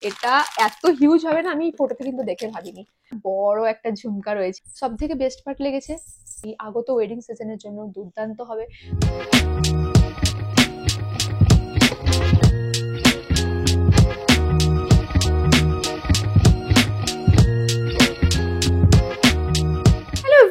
এটা এত হিউজ হবে না, আমি ফটোতে কিন্তু দেখে ভাবিনি। বড় একটা ঝুমকা রয়েছে। সব থেকে বেস্ট পার্ট লেগেছে এই আগত ওয়েডিং সিজনের জন্য দুর্দান্ত হবে।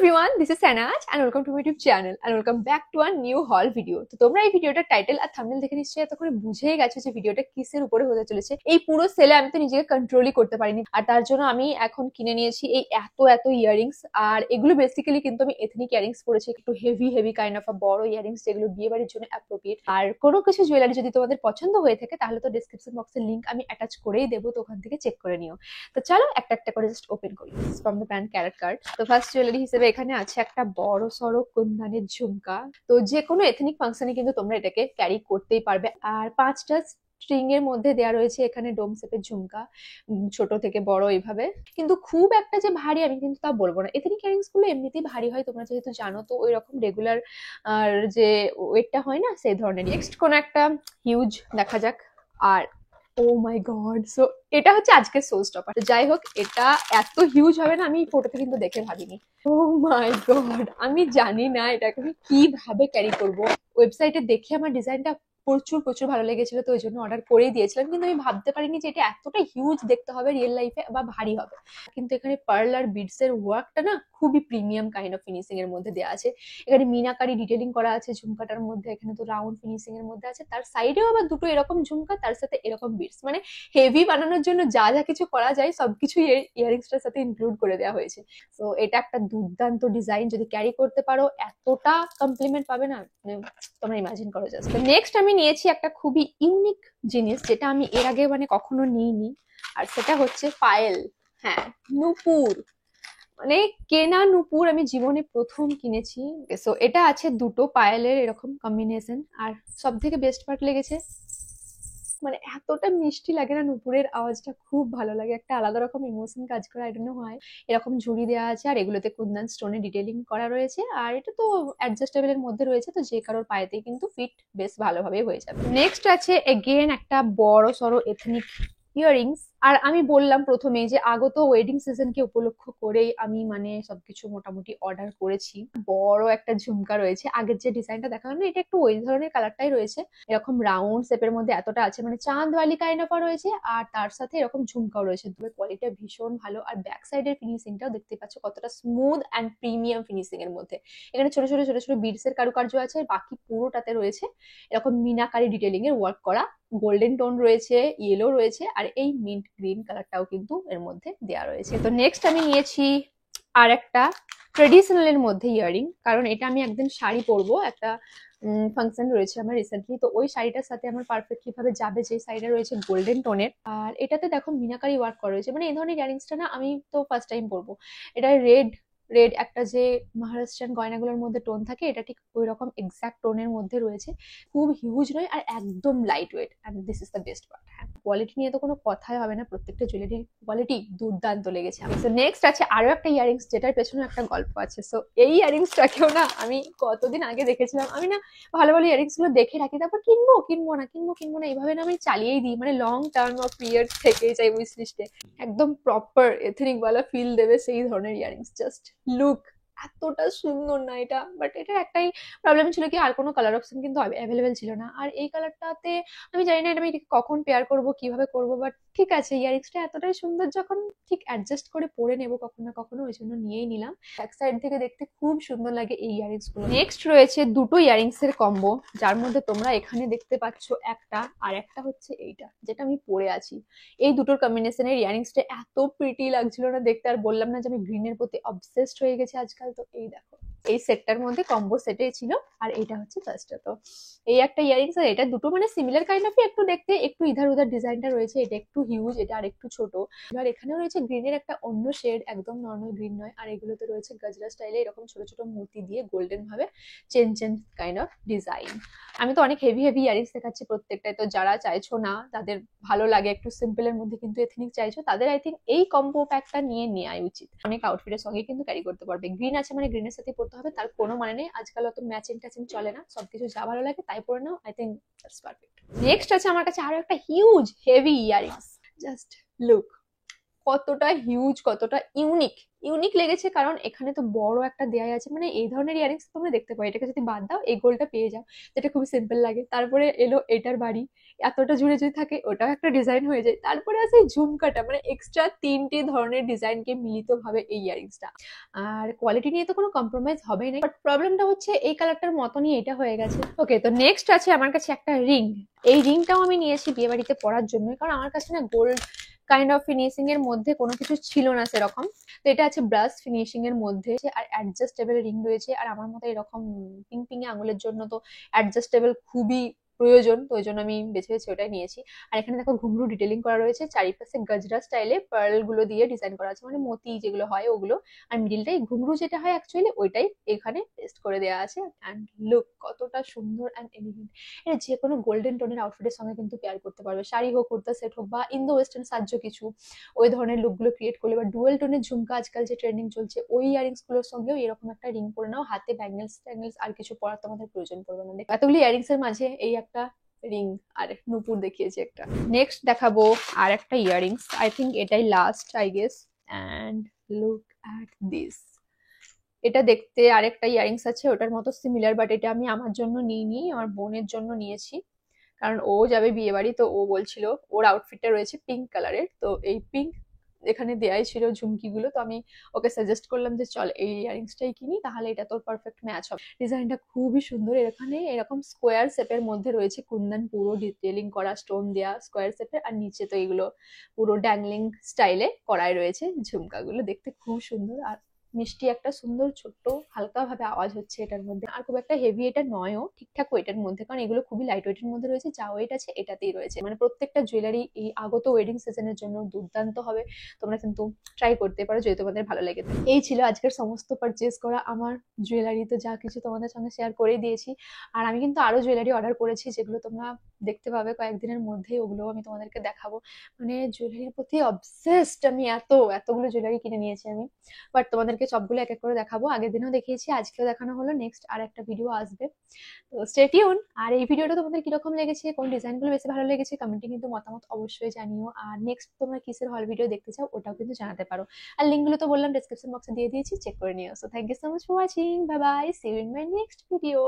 Everyone, this is Sanaj and welcome to my YouTube channel and welcome back to a new haul video. তো তোমরা এই ভিডিওটার টাইটেল আর থাম্বনেল দেখে নিশ্চয়ই এতক্ষণ বুঝেই গেছো যে ভিডিওটা কিসের উপরে হতে চলেছে। এই পুরো সেলে আমি তো নিজেকে কন্ট্রোলই করতে পারিনি, আর তার জন্য আমি এখন কিনে নিয়েছি এই এত ইয়ারিংস। আর এগুলো বেসিক্যালি কিন্তু আমি এথনিক ইয়ারিংস পরেছি, একটু হেভি কাইন্ড অফ বড় ইয়ারিংস, যেগুলো বিয়ে বাড়ির জন্য অ্যাপ্রোপ্রিয়েট। আর কোনো কিছু জুয়েলারি যদি তোমাদের পছন্দ হয়ে থাকে তাহলে তো ডেসক্রিপশন বক্সের লিংক আমি অ্যাটাচ করেই দেবো, তো ওখান থেকে চেক করে নিও। তো চলো একটা করে জাস্ট ওপেন করি from the brand carat card. তো ফার্স্ট জুয়েলারি হিসেবে এখানে আছে একটা বড় সড়ো কুন্দনের ঝুমকা। তো যে কোনো এথনিক ফাংশনে কিন্তু তোমরা এটাকে ক্যারি করতেই পারবে। আর 5টা স্ট্রিং এর মধ্যে দেয়া রয়েছে এখানে ডোম শেপের ঝুমকা, ছোট থেকে বড় এইভাবে। কিন্তু খুব একটা যে ভারী আমি কিন্তু তা বলবো না, এথনিক ইয়ারিংস গুলো এমনিতেই ভারী হয়, তোমরা যেহেতু জানো। তো ওই রকম রেগুলার আর যে ওয়েটটা হয় না সেই ধরনের। নেক্সট কোন একটা হিউজ দেখা যাক। আর ও মাই গড, সো এটা হচ্ছে আজকের শো স্টপার। যাই হোক, এটা এত হিউজ হবে না, আমি ফটোতে কিন্তু দেখে ভাবিনি। ও মাই গড, আমি জানি না এটাকে আমি কিভাবে ক্যারি করব। ওয়েবসাইটে দেখে আমার ডিজাইনটা প্রচুর ভালো লেগেছিল, তো ওই জন্য অর্ডার করেই দিয়েছিলাম। কিন্তু আমি ভাবতে পারিনি যে এটা এতটা হিউজ দেখতে হবে রিয়েল লাইফে বা ভারী হবে। কিন্তু এখানে পার্ল আর বিডস এর ওয়ার্কটা না খুবই প্রিমিয়াম কাইন্ড অফ ফিনিশিং এর মধ্যে দেওয়া আছে। এখানে মিনাকারি ডিটেলিং করা আছে ঝুমকাটার মধ্যে, এখানে তো রাউন্ড ফিনিশিং এর মধ্যে আছে। তার সাইডেও আবার দুটো এরকম ঝুমকা, তার সাথে এরকম বিডস। মানে হেভি বানানোর জন্য যা কিছু করা যায় সবকিছুই ইয়ারিংসটার সাথে ইনক্লুড করে দেওয়া হয়েছে। তো এটা একটা দুর্দান্ত ডিজাইন, যদি ক্যারি করতে পারো এতটা কমপ্লিমেন্ট পাবে না, মানে তোমরা ইমাজিন করো জাস্ট। নেক্সট আমি নিয়েছি একটা খুবই ইউনিক জিনিস, যেটা আমি এর আগে মানে কখনো নিইনি। আর সেটা হচ্ছে পায়েল। হ্যাঁ, নূপুর। মানে কেনা নূপুর আমি জীবনে প্রথম কিনেছি। সো এটা আছে দুটো পায়েলের এরকম কম্বিনেশন। আর সব থেকে বেস্ট পার্ট লেগেছে, মানে এতটা মিষ্টি লাগে না, নূপুরের আওয়াজটা খুব ভালো লাগে, একটা আলাদা রকম ইমোশন কাজ করে, আই ডোন্ট নো হয়। এরকম ঝুড়ি দেওয়া আছে আর এগুলোতে কুন্দন স্টোনে ডিটেলিং করা রয়েছে। আর এটা তো অ্যাডজাস্টেবল এর মধ্যে রয়েছে, তো যে কারোর পায়েতেই কিন্তু ফিট বেশ ভালোভাবে হয়ে যাবে। নেক্সট আছে এগেন একটা বড় সড়ো এথনিক ইয়ারিংস। আর আমি বললাম প্রথমেই যে আগত ওয়েডিং সিজনকে উপলক্ষ করেই আমি মানে সবকিছু মোটামুটি অর্ডার করেছি। বড় একটা ঝুমকা রয়েছে, আগের যে ডিজাইনটা দেখালাম না, এটা একটু ওই ধরনের কালারটাই রয়েছে। এরকম রাউন্ড শেপের মধ্যে এতটা আছে, মানে চাঁদওয়ালি কাইন্ড অফ রয়েছে। আর তার সাথে এরকম ঝুমকাও রয়েছে, দুটো কোয়ালিটিটা ভীষণ ভালো। আর ব্যাক সাইডের ফিনিশিংটাও দেখতে পাচ্ছ কতটা স্মুথ অ্যান্ড প্রিমিয়াম ফিনিশিং এর মধ্যে। এখানে ছোট ছোট বিডস এর কারুকার্য আছে, বাকি পুরোটাতে রয়েছে এরকম মিনাকারি ডিটেলিং এর ওয়ার্ক করা। গোল্ডেন টোন রয়েছে, ইয়েলো রয়েছে, আর এই মিন্ট গ্রিন কালারটাও কিন্তু এর মধ্যে দেওয়া রয়েছে। তো নেক্সট আমি নিয়েছি আর একটা ট্রেডিশনাল এর মধ্যে ইয়ারিং, কারণ এটা আমি একদিন শাড়ি পরবো, একটা ফাংশন রয়েছে আমার রিসেন্টলি। তো ওই শাড়িটার সাথে আমার পারফেক্টলি ভাবে যাবে, যে শাড়িটা রয়েছে গোল্ডেন টোনের। আর এটাতে দেখো মিনাকারি ওয়ার্ক করা রয়েছে, মানে এই ধরনের ইয়ারিংসটা না আমি তো ফার্স্ট টাইম পরবো। এটা রেড রেড একটা যে মহারাষ্ট্রিয়ান গয়নাগুলোর মধ্যে টোন থাকে, এটা ঠিক ওই রকম এক্সাক্ট টোনের মধ্যে রয়েছে। খুব হিউজ নয় আর একদম light weight, and this is the best part. হ্যাঁ, কোয়ালিটি নিয়ে তো কোনো কথাই হবে না, প্রত্যেকটা জুয়েলারির কোয়ালিটি দুর্দান্ত লেগেছে আমার। তো নেক্সট আছে আরো একটা ইয়ারিংস, যেটার পেছনে একটা গল্প আছে। সো এই ইয়ারিংসটাকেও না আমি কতদিন আগে দেখেছিলাম। আমি না ভালো ইয়ারিংস গুলো দেখে রাখি, তারপর কিনবো না এইভাবে না আমি চালিয়েই দিই, মানে লং টার্ম অফ ইয়ার থেকে যাই উইশ লিস্টে। একদম প্রপার এথনিক ওয়ালা ফিল দেবে সেই ধরনের ইয়ারিংস। জাস্ট লুক এতটা সুন্দর না এটা, বাট এটা একটাই প্রবলেম ছিল কি, আর কোনো কালার অপশন কিন্তু অ্যাভেলেবেল ছিল না। আর এই কালারটাতে আমি জানি না এটা আমি কখন পেয়ার করব, কিভাবে করব, বাট ঠিক আছে, ইয়ারিংসটা এতটাই সুন্দর যখন ঠিক অ্যাডজাস্ট করে পরে নেবো কখনো না কখনো, ওই জন্য নিয়েই নিলাম। ব্যাক সাইড থেকে দেখতে খুব সুন্দর লাগে এই ইয়ারিংস গুলো। নেক্সট রয়েছে দুটো ইয়ারিংস এর কম্বো, যার মধ্যে তোমরা এখানে দেখতে পাচ্ছ একটা, আর একটা হচ্ছে এইটা যেটা আমি পরে আছি। এই দুটোর কম্বিনেশনের ইয়ারিংসটা এত প্রিটি লাগছিল না দেখতে, আর বললাম না যে আমি গ্রিনের প্রতি অবসেসড হয়ে গেছি আজকাল। তো এই দেখো, এই সেটটার মধ্যে কম্বো সেটে ছিল, আর এটা হচ্ছে ফার্স্টটা। তো এই একটা ইয়ারিংস, আর এটা দুটো মানে সিমিলার কাইন্ড অফ, একটু দেখতে একটু ইধার উধার ডিজাইনটা রয়েছে। এটা একটু হিউজ, এটা আর একটু ছোট। আর এখানেও রয়েছে গ্রিনের একটা অন্য শেড, একদম নর্মাল গ্রিন নয়। আর এগুলোতে রয়েছে গজরা স্টাইলে এরকম ছোট ছোট মূর্তি দিয়ে গোল্ডেন ভাবে চেন কাইন্ড অফ ডিজাইন। আমি তো অনেক হেভি ইয়ারিংস দেখাচ্ছি প্রত্যেকটাই, তো যারা চাইছো না, তাদের ভালো লাগে একটু সিম্পল এর মধ্যে কিন্তু এথনিক চাইছো, তাদের আই থিঙ্ক এই কম্বো প্যাকটা নিয়ে নেওয়াই উচিত। অনেক আউটফিটের সঙ্গে কিন্তু ক্যারি করতে পারবে। গ্রিন আছে মানে গ্রিনের সাথে পড়তে হবে, তার কোনো মানে নেই। আজকাল অত ম্যাচিং ট্যাচিং চলে না, সবকিছু যা ভালো লাগে তাই পরে নাও, I think that's perfect. Next আছে আমার কাছে আরো একটা huge heavy earrings, just look, কতটা হিউজ, কতটা ইউনিক। ইউনিক লেগেছে কারণ এখানে তো বড় একটা দেয়াই আছে, মানে এই ধরনের ইয়ারিংস তোমরা দেখতে পাও, এটাকে যদি বাদ দাও এই গোলটা পেয়ে যাও, যেটা খুবই সিম্পল লাগে। তারপরে এলো এটার বাড়ি, এতটা জুড়ে যদি থাকে ওটাও একটা ডিজাইন হয়ে যায়। তারপরে আছে এই ঝুমকাটা, মানে এক্সট্রা 3টে ধরনের ডিজাইনকে মিলিত ভাবে এই ইয়ারিংসটা। আর কোয়ালিটি নিয়ে তো কোনো কম্প্রোমাইজ হবেই না, বাট প্রবলেমটা হচ্ছে এই কালারটার মতনই এটা হয়ে গেছে। ওকে, তো নেক্সট আছে আমার কাছে একটা রিং। এই রিংটাও আমি নিয়েছি বিয়ে বাড়িতে পরার জন্য, কারণ আমার কাছে না গোল্ড কাইন্ড অফ ফিনিশিং এর মধ্যে কোনো কিছু ছিল না সেরকম। তো এটা আছে ব্রাশ ফিনিশিং এর মধ্যে, আর অ্যাডজাস্টেবল রিং রয়েছে। আর আমার মতো এরকম পিং পিং আঙুলের জন্য তো অ্যাডজাস্টেবল খুবই প্রয়োজন, তো ওই জন্য আমি বেছে বেছে ওটাই নিয়েছি। আর এখানে দেখো ঘুঙরু ডিটেলিং করা রয়েছে, চারিপাশে গজরা স্টাইলে পার্ল গুলো দিয়ে ডিজাইন করা আছে, মানে মতি যেগুলো হয় ওগুলো। আর মিডিলটাই ঘুঙরু যেটা হয় অ্যাকচুয়ালি ওইটাই এখানে পেস্ট করে দেওয়া আছে। অ্যান্ড লুক কতটা সুন্দর অ্যান্ড এলিগেন্ট। এটা যে কোনো গোল্ডেন টোনের আউটফিটের সঙ্গে কিন্তু পেয়ার করতে পারবে, শাড়ি হোক, কুর্তা সেট হোক, বা ইন্দো ওয়েস্টার্ন সাজ্য কিছু ওই ধরনের লুকগুলো ক্রিয়েট করলে, বা ডুয়েল টোনের ঝুমকা আজকাল যে ট্রেন্ডিং চলছে ওই ইয়ারিংস গুলোর সঙ্গেও এরকম একটা রিং পরে নাও, হাতে ব্যাঙ্গেলস ট্যাঙ্গেলস আর কিছু পরার তোমাদের প্রয়োজন পড়বে না। এতগুলি ইয়ারিংস এর মাঝে এই একটা রিং আর নুপুর দেখিয়েছি একটা। নেক্সট দেখাবো আর একটা ইয়ারিংস, আই থিঙ্ক এটাই last I guess. And look at this. এটা দেখতে আরেকটা ইয়ারিংস আছে ওটার মতো সিমিলার, বাট এটা আমি আমার জন্য নিইনি, আমার বোনের জন্য নিয়েছি। কারণ ও যাবে বিয়ে বাড়ি, তো ও বলছিল ওর আউটফিটটা রয়েছে পিঙ্ক কালারের, তো এই পিঙ্ক এখানে দেয়াই ছিল ঝুমকিগুলো, তো আমি ওকে সাজেস্ট করলাম যে চল এই ইয়ারিংসটাই কিনি, তাহলে এটা তোর পারফেক্ট ম্যাচ হবে। ডিজাইনটা খুবই সুন্দর, এখানে এরকম স্কোয়ার শেপের মধ্যে রয়েছে কুন্দন, পুরো ডিটেলিং করা স্টোন দেয়া স্কোয়ার শেপের, আর নিচে তো এগুলো পুরো ড্যাংলিং স্টাইলে করাই রয়েছে ঝুমকাগুলো, দেখতে খুব সুন্দর। আর মিষ্টি একটা সুন্দর ছোট্ট হালকা ভাবে আওয়াজ হচ্ছে এটার মধ্যে। আর খুব একটা হেভি এটা নয়ও, ঠিকঠাক ওয়েটের মধ্যে, কারণ এগুলো খুবই লাইট ওয়েটের মধ্যে রয়েছে, যা ওয়েট আছে এটাতেই রয়েছে। মানে প্রত্যেকটা জুয়েলারি এই আগত ওয়েডিং সিজনের জন্য দুর্দান্ত হবে, তোমরা কিন্তু ট্রাই করতে পারো যদি তোমাদের ভালো লাগে। এই ছিল আজকের সমস্ত পারচেস করা আমার জুয়েলারি, তো যা কিছু তোমাদের সঙ্গে শেয়ার করে দিয়েছি। আর আমি কিন্তু আরো জুয়েলারি অর্ডার করেছি, যেগুলো তোমরা দেখতে পাবে কয়েকদিনের মধ্যেই, ওগুলো আমি তোমাদেরকে দেখাবো। মানে জুয়েলারির প্রতি অবসেসড আমি, এতগুলো জুয়েলারি কিনে নিয়েছি আমি, বাট তোমাদেরকে সবগুলো এক এক করে দেখাবো। আগের দিনও দেখিয়েছি, আজকেও দেখানো হলো, নেক্সট আর একটা ভিডিও আসবে, তো স্টে টিউন। আর এই ভিডিওটা তোমাদের কিরকম লেগেছে, কোন ডিজাইনগুলো বেশি ভালো লেগেছে, কমেন্টে কিন্তু মতামত অবশ্যই জানিও। আর নেক্সট তোমরা কিসের হল ভিডিও দেখতে চাও ওটাও কিন্তু জানাতে পারো। আর লিঙ্কগুলো তো বললাম ডেসক্রিপশন বক্সে দিয়ে দিয়েছি, চেক করে নিও। So thank you so much for watching, bye bye, see you in my next video.